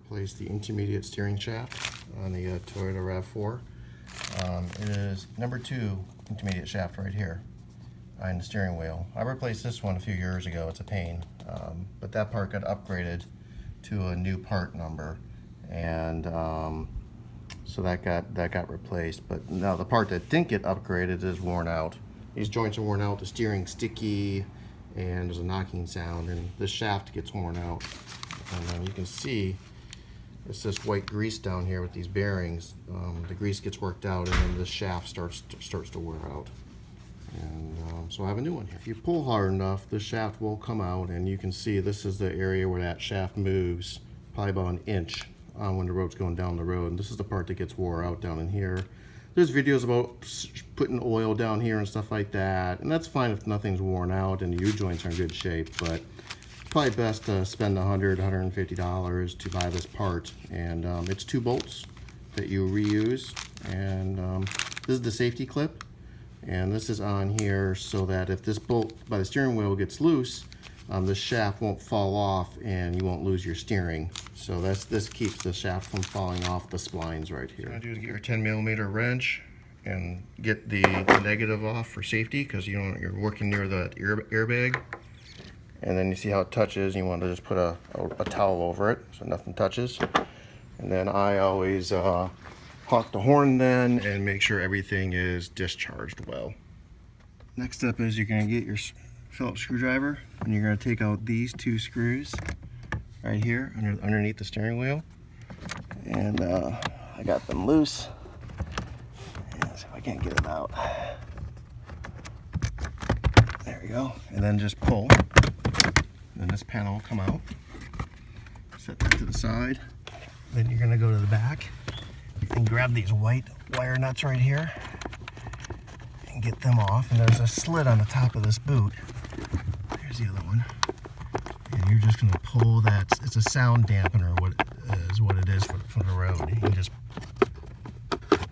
replace the intermediate steering shaft on the Toyota RAV4. It is number 2 intermediate shaft right here behind the steering wheel. I replaced this one a few years ago. It's a pain, but that part got upgraded to a new part number, and so that got replaced. But now the part that didn't get upgraded is worn out. These joints are worn out, the steering's sticky, and there's a knocking sound, and this shaft gets worn out. And you can see it's this white grease down here with these bearings. The grease gets worked out, and then the shaft starts to wear out. And so I have a new one here. If you pull hard enough, the shaft will come out, and you can see this is the area where that shaft moves, probably about an inch when the road's going down the road. And this is the part that gets wore out down in here. There's videos about putting oil down here and stuff like that, and that's fine if nothing's worn out and the U-joints are in good shape, but probably best to spend $100, $150 to buy this part. And it's 2 bolts that you reuse, and this is the safety clip, and this is on here so that if this bolt by the steering wheel gets loose, the shaft won't fall off and you won't lose your steering. So this keeps the shaft from falling off the splines right here. What you do is get your 10mm wrench and get the negative off for safety, because you're working near the airbag. And then you see how it touches. You want to just put a towel over it so nothing touches. And then I always honk the horn then and make sure everything is discharged well. Next step is you're going to get your Phillips screwdriver, and you're going to take out these 2 screws right here underneath the steering wheel. And I got them loose. See if I can't get it out. There we go. And then just pull. Then this panel will come out. Set that to the side. Then you're going to go to the back and grab these white wire nuts right here and get them off. And there's a slit on the top of this boot. There's the other one. And you're just going to pull that. It's a sound dampener, what it is for the road. You can just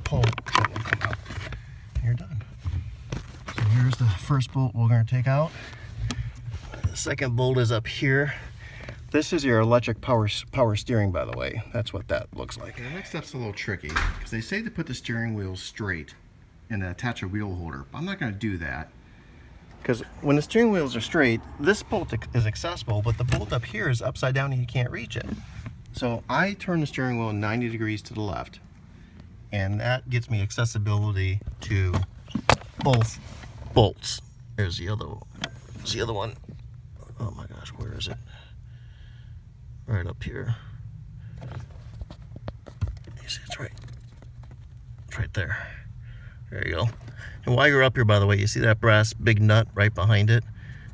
pull, it will come out, and you're done. So here's the first bolt we're going to take out. The second bolt is up here. This is your electric power steering, by the way. That's what that looks like. The next step's a little tricky, because they say to put the steering wheel straight and attach a wheel holder. I'm not going to do that, because when the steering wheels are straight, this bolt is accessible, but the bolt up here is upside down and you can't reach it. So I turn the steering wheel 90 degrees to the left, and that gets me accessibility to both bolts. There's the other one. Oh my gosh, where is it? Right up here. You see, it's right there. There you go. And while you're up here, by the way, you see that brass big nut right behind it?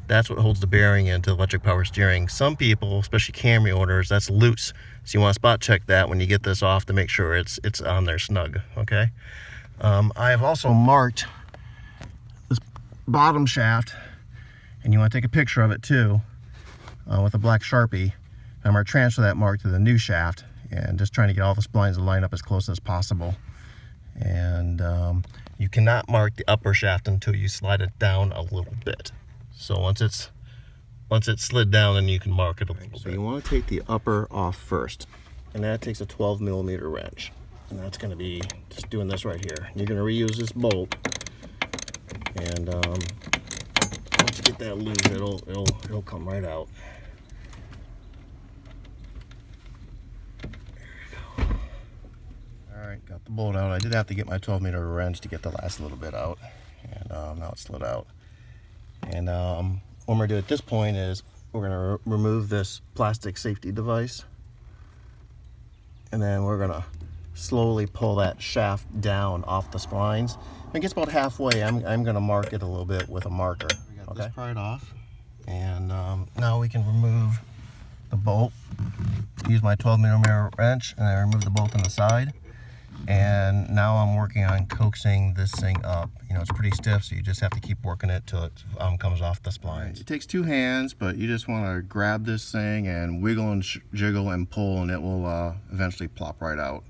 That's what holds the bearing into electric power steering. Some people, especially Camry owners, that's loose. So you want to spot check that when you get this off to make sure it's on there snug, okay? I have also marked this bottom shaft, and you want to take a picture of it too with a black Sharpie. I'm going to transfer that mark to the new shaft, and just trying to get all the splines to line up as close as possible. And you cannot mark the upper shaft until you slide it down a little bit. So once it's slid down, then you can mark it a little bit. So you want to take the upper off first, and that takes a 12mm wrench, and that's going to be just doing this right here. You're going to reuse this bolt, and once you get that loose, it'll come right out. Alright, got the bolt out. I did have to get my 12mm wrench to get the last little bit out, and now it's slid out. And what we're going to do at this point is we're going to remove this plastic safety device, and then we're going to slowly pull that shaft down off the splines. When it gets about halfway, I'm going to mark it a little bit with a marker. We got this part off, and now we can remove the bolt. Use my 12mm wrench, and I remove the bolt on the side. And now I'm working on coaxing this thing up. You know, it's pretty stiff, so you just have to keep working it till it comes off the splines. It takes 2 hands, but you just want to grab this thing and wiggle and jiggle and pull, and it will eventually plop right out.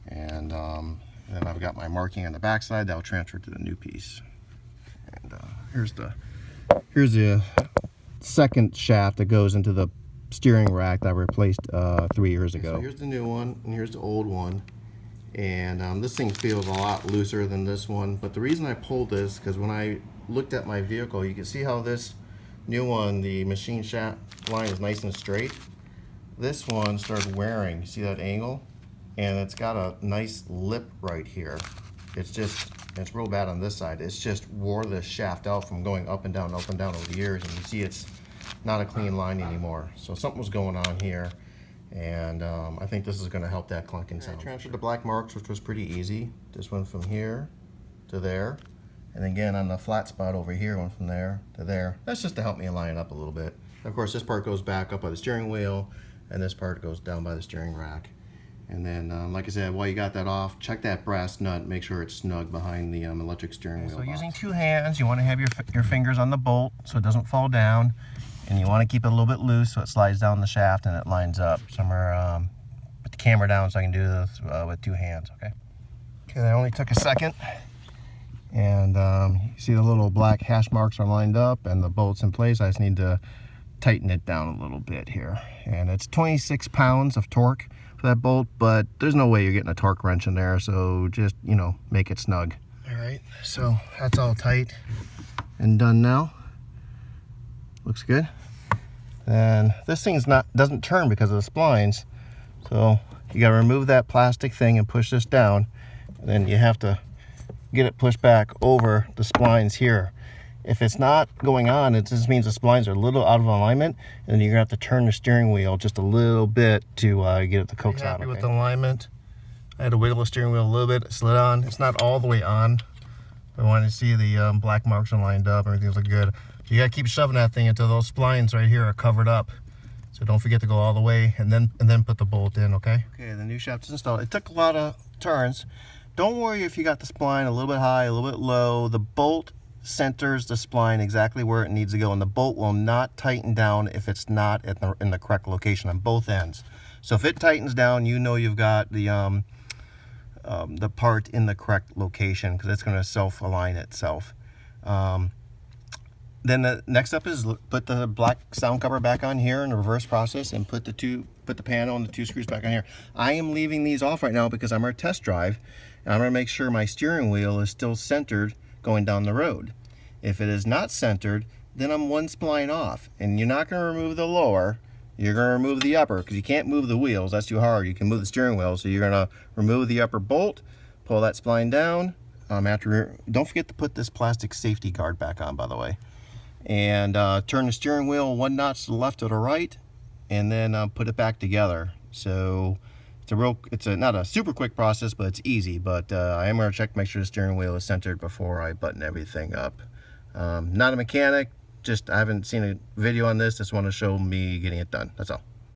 And then I've got my marking on the back side that will transfer to the new piece. And here's the second shaft that goes into the steering rack that I replaced 3 years ago. So here's the new one, and here's the old one. And this thing feels a lot looser than this one. But the reason I pulled this, because when I looked at my vehicle, you can see how this new one, the machine shaft line is nice and straight. This one started wearing. You see that angle? And it's got a nice lip right here. It's real bad on this side. It's just wore the shaft out from going up and down over the years. And you see it's not a clean line anymore. So something was going on here. And I think this is going to help that clunking sound. I transferred the black marks, which was pretty easy. Just went from here to there. And again, on the flat spot over here, went from there to there. That's just to help me line it up a little bit. Of course, this part goes back up by the steering wheel, and this part goes down by the steering rack. And then, like I said, while you got that off, check that brass nut, make sure it's snug behind the electric steering wheel. So using 2 hands, you want to have your fingers on the bolt so it doesn't fall down. And you want to keep it a little bit loose so it slides down the shaft and it lines up. So I'm going to put the camera down so I can do this with 2 hands, okay? Okay, that only took a second. And you see the little black hash marks are lined up and the bolt's in place. I just need to tighten it down a little bit here. And it's 26 pounds of torque for that bolt, but there's no way you're getting a torque wrench in there, so just, you know, make it snug. All right, so that's all tight and done now. Looks good. And this thing's doesn't turn because of the splines, so you got to remove that plastic thing and push this down, and then you have to get it pushed back over the splines here. If it's not going on, it just means the splines are a little out of alignment, and you're gonna have to turn the steering wheel just a little bit to get it to coax out. Happy with the alignment. I had to wiggle the steering wheel a little bit. It slid on. It's not all the way on. I wanted to see the black marks are lined up. Everything's looking good. You gotta keep shoving that thing until those splines right here are covered up. So don't forget to go all the way, and then put the bolt in, okay? Okay, the new shaft is installed. It took a lot of turns. Don't worry if you got the spline a little bit high, a little bit low. The bolt centers the spline exactly where it needs to go, and the bolt will not tighten down if it's not in the correct location on both ends. So if it tightens down, you know you've got the part in the correct location, because it's going to self-align itself. Then the next up is put the black sound cover back on here in the reverse process, and put the panel and the 2 screws back on here. I am leaving these off right now because I'm going to test drive, and I'm going to make sure my steering wheel is still centered going down the road. If it is not centered, then I'm 1 spline off, and you're not going to remove the lower, you're going to remove the upper, because you can't move the wheels, that's too hard. You can move the steering wheel, so you're going to remove the upper bolt, pull that spline down. Don't forget to put this plastic safety guard back on, by the way, and turn the steering wheel 1 notch to the left or the right, and then put it back together. So it's not a super quick process, but it's easy. But I am going to check to make sure the steering wheel is centered before I button everything up. Not a mechanic, just I haven't seen a video on this. Just want to show me getting it done. That's all.